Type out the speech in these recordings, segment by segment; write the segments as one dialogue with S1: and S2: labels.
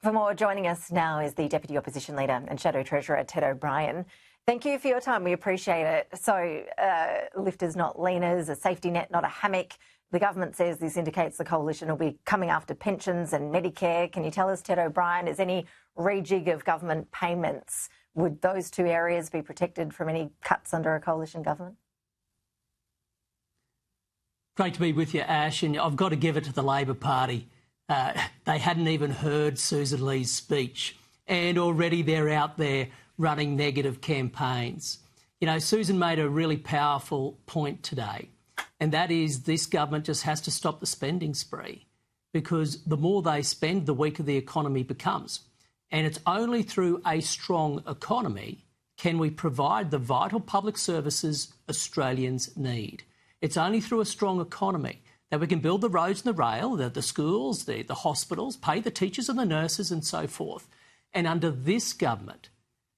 S1: For more, joining us now is the Deputy Opposition Leader and Shadow Treasurer, Ted O'Brien. Thank you for your time. We appreciate it. So, lifters, not leaners, a safety net, not a hammock. The government says this indicates the coalition will be coming after pensions and Medicare. Can you tell us, Ted O'Brien, is any rejig of government payments, would those two areas be protected from any cuts under a coalition government?
S2: Great to be with you, Ash, and I've got to give it to the Labor Party. They hadn't even heard Susan Lee's speech, and already they're out there running negative campaigns. You know, Susan made a really powerful point today, and that is this government just has to stop the spending spree, because the more they spend, the weaker the economy becomes. And it's only through a strong economy can we provide the vital public services Australians need. It's only through a strong economy that we can build the roads and the rail, the schools, the hospitals, pay the teachers and the nurses and so forth. And under this government,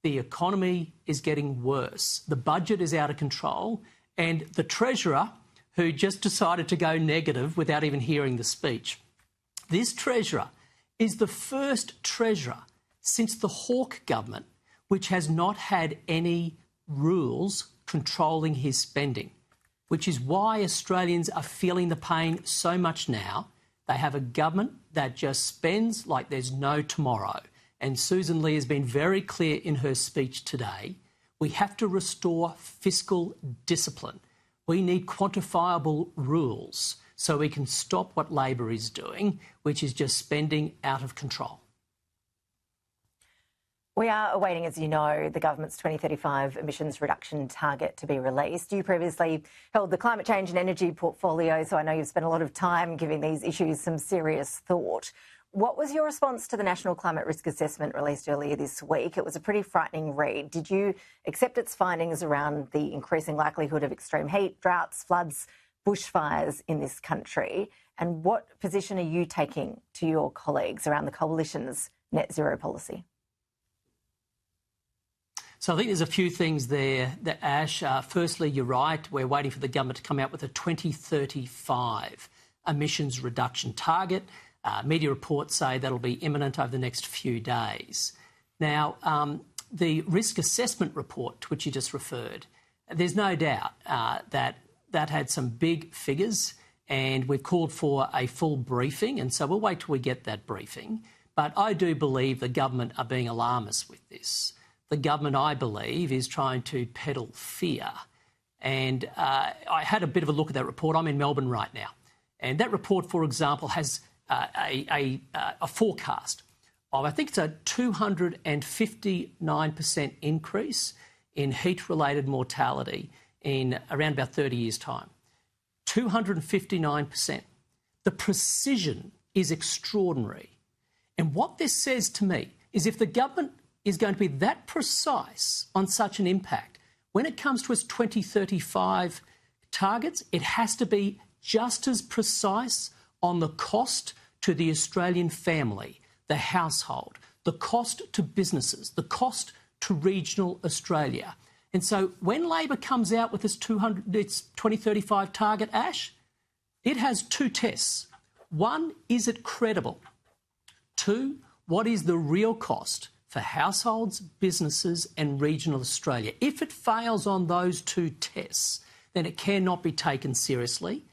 S2: the economy is getting worse. The budget is out of control, and the Treasurer, who just decided to go negative without even hearing the speech, this Treasurer is the first Treasurer since the Hawke government which has not had any rules controlling his spending, which is why Australians are feeling the pain so much now. They have a government that just spends like there's no tomorrow. And Susan Lee has been very clear in her speech today. We have to restore fiscal discipline. We need quantifiable rules so we can stop what Labor is doing, which is just spending out of control.
S1: We are awaiting, as you know, the government's 2035 emissions reduction target to be released. You previously held the climate change and energy portfolio, so I know you've spent a lot of time giving these issues some serious thought. What was your response to the National Climate Risk Assessment released earlier this week? It was a pretty frightening read. Did you accept its findings around the increasing likelihood of extreme heat, droughts, floods, bushfires in this country? And what position are you taking to your colleagues around the Coalition's net zero policy?
S2: So I think there's a few things there, that Ash. Firstly, you're right. We're waiting for the government to come out with a 2035 emissions reduction target. Media reports say that'll be imminent over the next few days. Now, the risk assessment report to which you just referred, there's no doubt that had some big figures, and we've called for a full briefing, and so we'll wait till we get that briefing. But I do believe the government are being alarmist with this. The government, I believe, is trying to peddle fear. And I had a bit of a look at that report. I'm in Melbourne right now. And that report, for example, has a forecast of, I think it's a 259% increase in heat-related mortality in around about 30 years' time. 259%. The precision is extraordinary. And what this says to me is if the government is going to be that precise on such an impact, when it comes to its 2035 targets, it has to be just as precise on the cost to the Australian family, the household, the cost to businesses, the cost to regional Australia. And so when Labor comes out with its 2035 target, Ash, it has two tests. One, is it credible? Two, what is the real cost for households, businesses and regional Australia? If it fails on those two tests, then it cannot be taken seriously,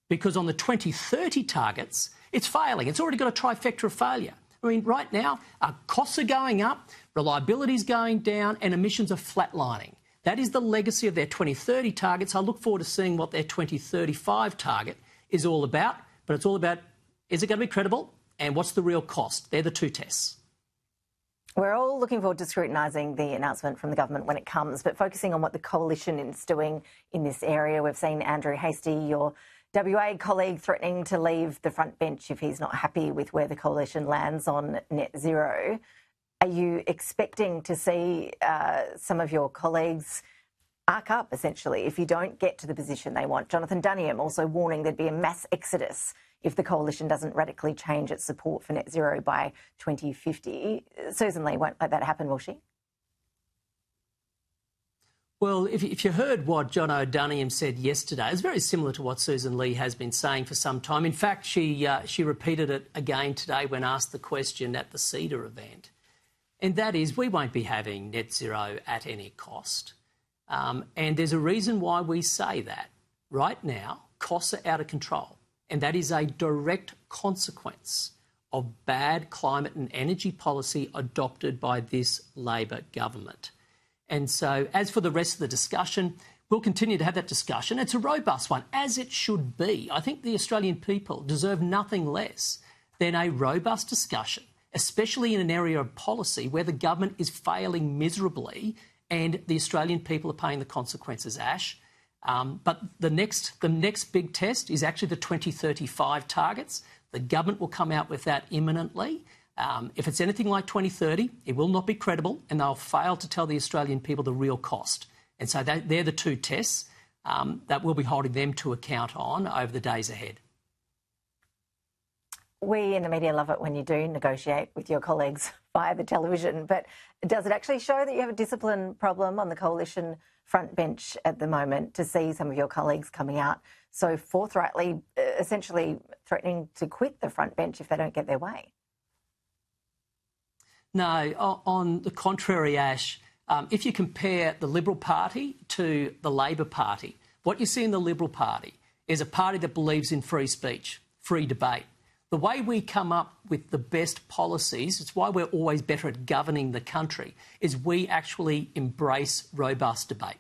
S2: because on the 2030 targets, it's failing. It's already got a trifecta of failure. I mean, right now, our costs are going up, reliability is going down and emissions are flatlining. That is the legacy of their 2030 targets. I look forward to seeing what their 2035 target is all about, but it's all about, is it going to be credible and what's the real cost? They're the two tests.
S1: We're all looking forward to scrutinising the announcement from the government when it comes, but focusing on what the Coalition is doing in this area. We've seen Andrew Hastie, your WA colleague, threatening to leave the front bench if he's not happy with where the Coalition lands on net zero. Are you expecting to see some of your colleagues arc up, essentially, if you don't get to the position they want? Jonathan Duniam also warning there'd be a mass exodus if the Coalition doesn't radically change its support for net zero by 2050. Susan Lee won't let that happen, will she?
S2: Well, if you heard what John O'Donoghue said yesterday, it's very similar to what Susan Lee has been saying for some time. In fact, she repeated it again today when asked the question at the CEDA event. And that is, we won't be having net zero at any cost. And there's a reason why we say that. Right now, costs are out of control. And that is a direct consequence of bad climate and energy policy adopted by this Labor government. And so, as for the rest of the discussion, we'll continue to have that discussion. It's a robust one, as it should be. I think the Australian people deserve nothing less than a robust discussion, especially in an area of policy where the government is failing miserably and the Australian people are paying the consequences, Ash. But the next big test is actually the 2035 targets. The government will come out with that imminently. If it's anything like 2030, it will not be credible and they'll fail to tell the Australian people the real cost. And so they're the two tests that we'll be holding them to account on over the days ahead.
S1: We in the media love it when you do negotiate with your colleagues via the television, but does it actually show that you have a discipline problem on the coalition front bench at the moment to see some of your colleagues coming out so forthrightly, essentially threatening to quit the front bench if they don't get their way?
S2: No, on the contrary, Ash, if you compare the Liberal Party to the Labor Party, what you see in the Liberal Party is a party that believes in free speech, free debate. The way we come up with the best policies, it's why we're always better at governing the country, is we actually embrace robust debate.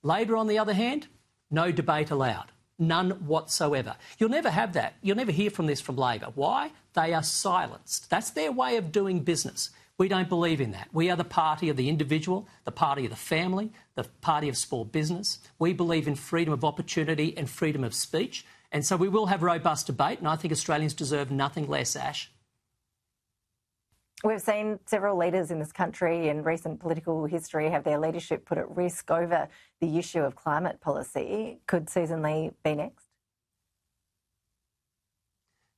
S2: Labor, on the other hand, no debate allowed. None whatsoever. You'll never have that. You'll never hear from this from Labor. Why? They are silenced. That's their way of doing business. We don't believe in that. We are the party of the individual, the party of the family, the party of small business. We believe in freedom of opportunity and freedom of speech. And so we will have robust debate, and I think Australians deserve nothing less, Ash.
S1: We've seen several leaders in this country in recent political history have their leadership put at risk over the issue of climate policy. Could Susan Lee be next?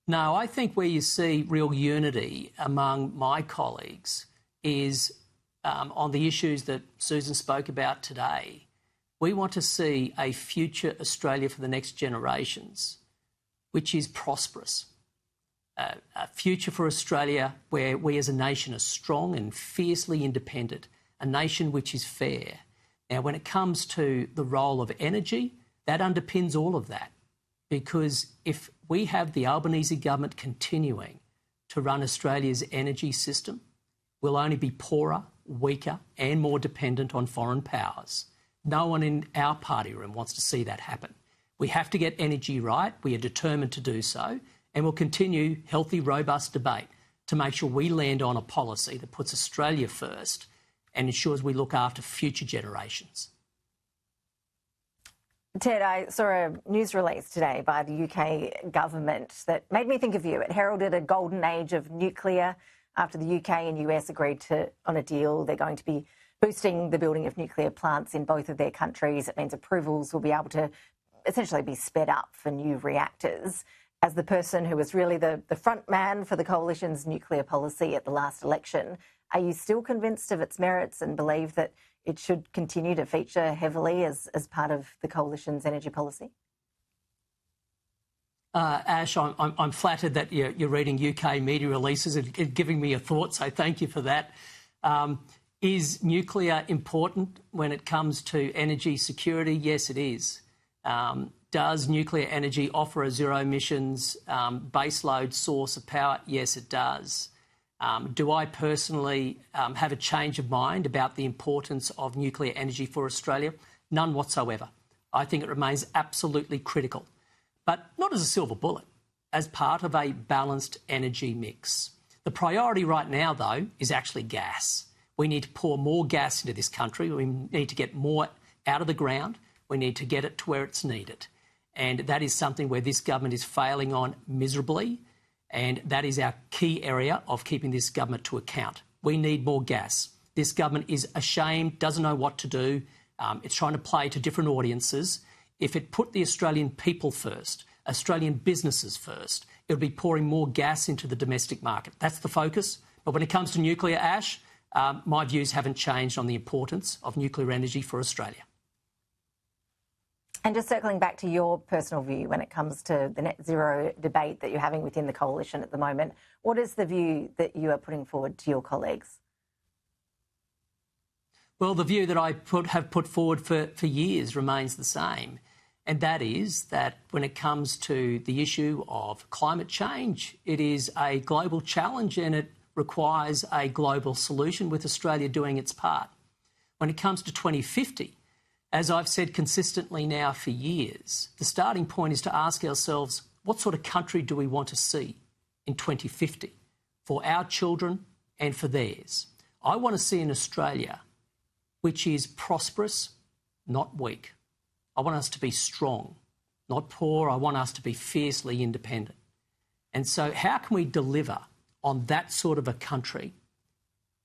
S2: No, I think where you see real unity among my colleagues is on the issues that Susan spoke about today. We want to see a future Australia for the next generations, which is prosperous. A future for Australia where we as a nation are strong and fiercely independent, a nation which is fair. Now, when it comes to the role of energy, that underpins all of that. Because if we have the Albanese government continuing to run Australia's energy system, we'll only be poorer, weaker and more dependent on foreign powers. No one in our party room wants to see that happen. We have to get energy right. We are determined to do so. And we'll continue healthy, robust debate to make sure we land on a policy that puts Australia first and ensures we look after future generations.
S1: Ted, I saw a news release today by the UK government that made me think of you. It heralded a golden age of nuclear after the UK and US agreed on a deal. They're going to be boosting the building of nuclear plants in both of their countries. It means approvals will be able to essentially be sped up for new reactors. As the person who was really the front man for the coalition's nuclear policy at the last election, are you still convinced of its merits and believe that it should continue to feature heavily as part of the coalition's energy policy?
S2: Ash, I'm flattered that you're reading UK media releases and giving me a thought, so thank you for that. Is nuclear important when it comes to energy security? Yes, it is. Does nuclear energy offer a zero emissions baseload source of power? Yes, it does. Do I personally have a change of mind about the importance of nuclear energy for Australia? None whatsoever. I think it remains absolutely critical, but not as a silver bullet, as part of a balanced energy mix. The priority right now, though, is actually gas. We need to pour more gas into this country. We need to get more out of the ground. We need to get it to where it's needed. And that is something where this government is failing on miserably. And that is our key area of keeping this government to account. We need more gas. This government is ashamed, doesn't know what to do. It's trying to play to different audiences. If it put the Australian people first, Australian businesses first, it would be pouring more gas into the domestic market. That's the focus. But when it comes to nuclear, Ash, my views haven't changed on the importance of nuclear energy for Australia.
S1: And just circling back to your personal view when it comes to the net zero debate that you're having within the coalition at the moment, what is the view that you are putting forward to your colleagues?
S2: Well, the view that I have put forward for years remains the same, and that is that when it comes to the issue of climate change, it is a global challenge and it requires a global solution, with Australia doing its part. When it comes to 2050, as I've said consistently now for years, the starting point is to ask ourselves, what sort of country do we want to see in 2050 for our children and for theirs? I want to see an Australia which is prosperous, not weak. I want us to be strong, not poor. I want us to be fiercely independent. And so how can we deliver on that sort of a country?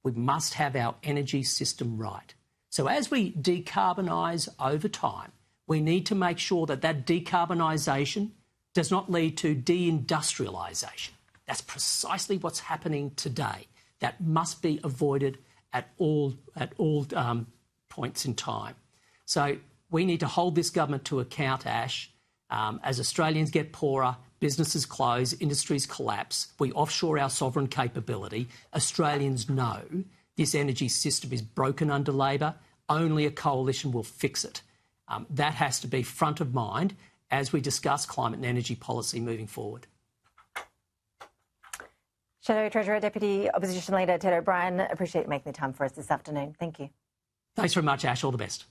S2: We must have our energy system right. So as we decarbonise over time, we need to make sure that that decarbonisation does not lead to deindustrialisation. That's precisely what's happening today. That must be avoided at all points in time. So we need to hold this government to account, Ash. As Australians get poorer, businesses close, industries collapse, we offshore our sovereign capability. Australians know this energy system is broken under Labor. Only a coalition will fix it. That has to be front of mind as we discuss climate and energy policy moving forward.
S1: Shadow Treasurer Deputy Opposition Leader Ted O'Brien, appreciate you making the time for us this afternoon. Thank you.
S2: Thanks very much, Ash. All the best.